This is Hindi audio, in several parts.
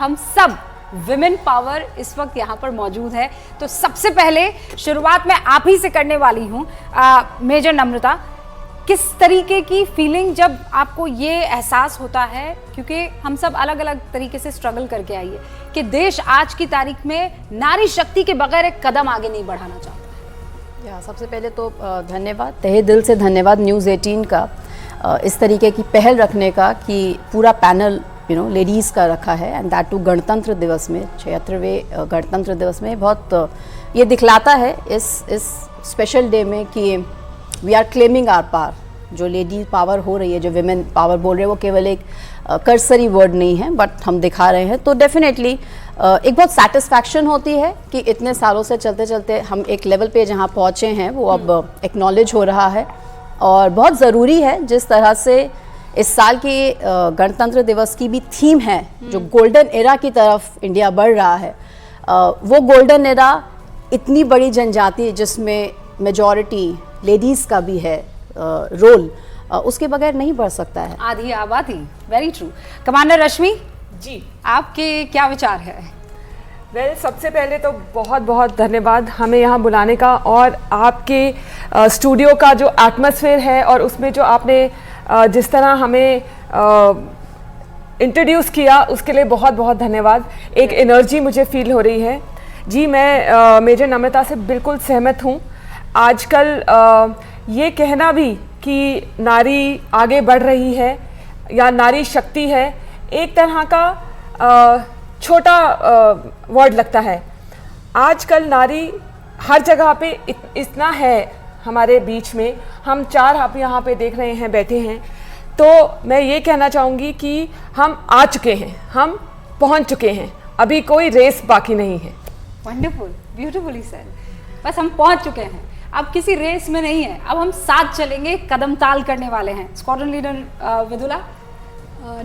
हम सब विमेन पावर इस वक्त यहाँ पर मौजूद है। तो सबसे पहले शुरुआत मैं आप ही से करने वाली हूँ। मेजर नम्रता, किस तरीके की फीलिंग जब आपको ये एहसास होता है, क्योंकि हम सब अलग अलग तरीके से स्ट्रगल करके आई है कि देश आज की तारीख में नारी शक्ति के बगैर एक कदम आगे नहीं बढ़ाना चाहता। सबसे पहले तो धन्यवाद, तहे दिल से धन्यवाद न्यूज़ 18 का इस तरीके की पहल रखने का कि पूरा पैनल लेडीज़ का रखा है, एंड दैट टू गणतंत्र दिवस में, 76वें गणतंत्र दिवस में। बहुत ये दिखलाता है इस स्पेशल डे में कि we are claiming our power. जो लेडी पावर हो रही है, जो विमेन पावर बोल रहे हैं, वो केवल एक कर्सरी वर्ड नहीं है, बट हम दिखा रहे हैं। तो डेफिनेटली एक बहुत सेटिस्फैक्शन होती है कि इतने सालों से चलते चलते हम एक लेवल पे जहाँ पहुँचे हैं वो अब एक्नॉलेज हो रहा है। और बहुत ज़रूरी है जिस तरह से इस साल की गणतंत्र दिवस की भी थीम है, जो गोल्डन एरा की तरफ इंडिया बढ़ रहा है, वो गोल्डन एरा इतनी बड़ी जनजाति जिसमें मेजॉरिटी लेडीज़ का भी है रोल, उसके बगैर नहीं बढ़ सकता है। आधी आबादी, वेरी ट्रू। कमांडर रश्मि जी, आपके क्या विचार है? सबसे पहले तो बहुत बहुत धन्यवाद हमें यहाँ बुलाने का, और आपके स्टूडियो का जो एटमॉस्फेयर है और उसमें जो आपने जिस तरह हमें इंट्रोड्यूस किया, उसके लिए बहुत बहुत धन्यवाद। एक एनर्जी मुझे फील हो रही है। जी, मैं मेजर नम्रता से बिल्कुल सहमत हूँ। आजकल ये कहना भी कि नारी आगे बढ़ रही है या नारी शक्ति है, एक तरह का छोटा वर्ड लगता है। आजकल नारी हर जगह पे इतना है हमारे बीच में। हम चार आप यहाँ पे देख रहे हैं, बैठे हैं। तो मैं ये कहना चाहूँगी कि हम आ चुके हैं, हम पहुँच चुके हैं, अभी कोई रेस बाकी नहीं है। Wonderful, beautifully said. बस हम पहुँच चुके हैं, अब किसी रेस में नहीं है, अब हम साथ चलेंगे, कदम ताल करने वाले हैं। Squadron leader Vidula.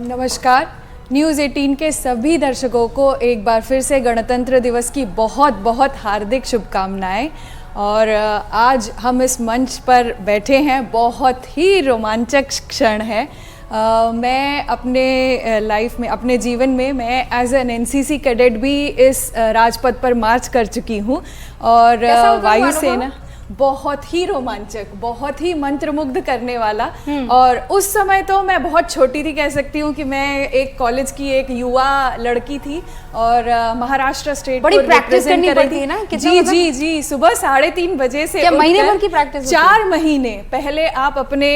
नमस्कार, न्यूज़ 18 के सभी दर्शकों को एक बार फिर से गणतंत्र दिवस की बहुत बहुत हार्दिक शुभकामनाएं। और आज हम इस मंच पर बैठे हैं, बहुत ही रोमांचक क्षण है। मैं अपने लाइफ में, अपने जीवन में, मैं एज एन एनसीसी कैडेट भी इस राजपथ पर मार्च कर चुकी हूँ। और वायुसेना बहुत ही रोमांचक, बहुत ही मंत्रमुग्ध करने वाला। और उस समय तो मैं बहुत छोटी थी, कह सकती हूँ कि मैं एक कॉलेज की एक युवा लड़की थी, और महाराष्ट्र स्टेट बड़ी प्रैक्टिस करनी पड़ती है ना? जी जी जी, सुबह 3:30 बजे से महीने भर की प्रैक्टिस? 4 महीने पहले आप अपने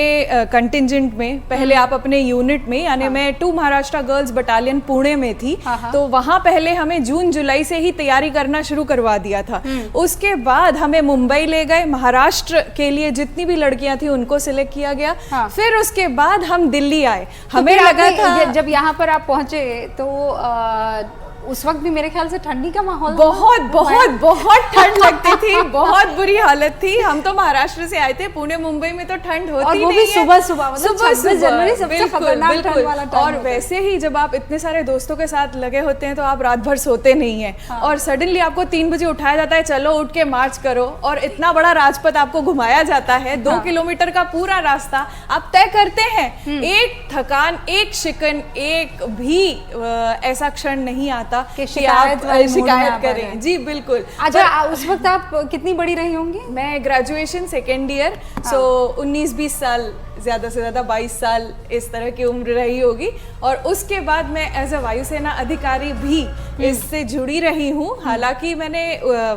कंटिजेंट में, पहले आप अपने यूनिट में, यानी मैं 2 महाराष्ट्र गर्ल्स बटालियन पुणे में थी, तो वहाँ पहले हमें जून जुलाई से ही तैयारी करना शुरू करवा दिया था। उसके बाद हमें मुंबई ले गए, महाराष्ट्र के लिए जितनी भी लड़कियां थी उनको सिलेक्ट किया गया। फिर उसके बाद हम दिल्ली आए। हमें लगा था जब यहाँ पर आप पहुंचे तो उस वक्त भी मेरे ख्याल से ठंडी का माहौल, बहुत बहुत बहुत ठंड लगती थी, बहुत बुरी हालत थी। हम तो महाराष्ट्र से आए थे, पुणे मुंबई में तो ठंड होती नहीं है। और वो भी सुबह सुबह, मतलब 26 जनवरी सबसे खतरनाक ठंड वाला टाइम। और वैसे ही जब आप इतने सारे दोस्तों के साथ लगे होते हैं तो आप रात भर सोते नहीं हैं। और सडनली आपको 3 बजे उठाया जाता है, चलो उठ के मार्च करो, और इतना बड़ा राजपथ आपको घुमाया जाता है, 2 किलोमीटर का पूरा रास्ता आप तय करते हैं। एक थकान, एक शिकन, एक भी ऐसा क्षण नहीं आता कि शिकायत करें। जी बिल्कुल। अच्छा, उस वक्त आप कितनी बड़ी रही होंगी? मैं ग्रेजुएशन 2nd ईयर, सो 19-20 साल, ज़्यादा से ज़्यादा 22 साल इस तरह की उम्र रही होगी। और उसके बाद मैं एज अ वायुसेना अधिकारी भी इससे जुड़ी रही हूँ। हालांकि मैंने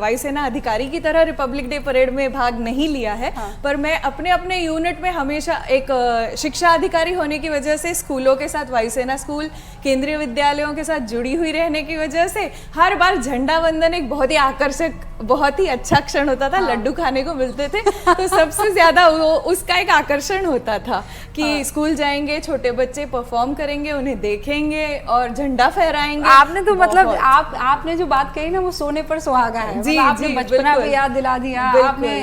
वायुसेना अधिकारी की तरह रिपब्लिक डे परेड में भाग नहीं लिया है, पर मैं अपने अपने यूनिट में हमेशा एक शिक्षा अधिकारी होने की वजह से स्कूलों के साथ, वायुसेना स्कूल, केंद्रीय विद्यालयों के साथ जुड़ी हुई रहने की वजह से हर बार झंडा वंदन एक बहुत ही आकर्षक, बहुत ही अच्छा क्षण होता था। लड्डू खाने को मिलते थे, तो सबसे ज्यादा वो उसका एक आकर्षण होता था कि स्कूल जाएंगे, छोटे बच्चे परफॉर्म करेंगे, उन्हें देखेंगे और झंडा फहराएंगे। आपने तो मतलब आपने जो बात कही ना, वो सोने पर सुहागा है। जी, आपने बचपना भी याद दिला दिया, आपने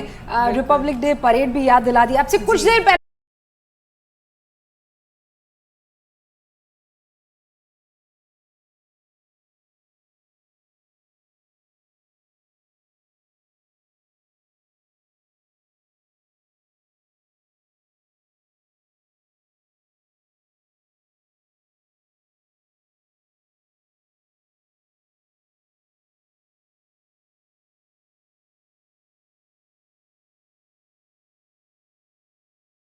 रिपब्लिक डे परेड भी याद दिला दिया। आपसे कुछ देर पहले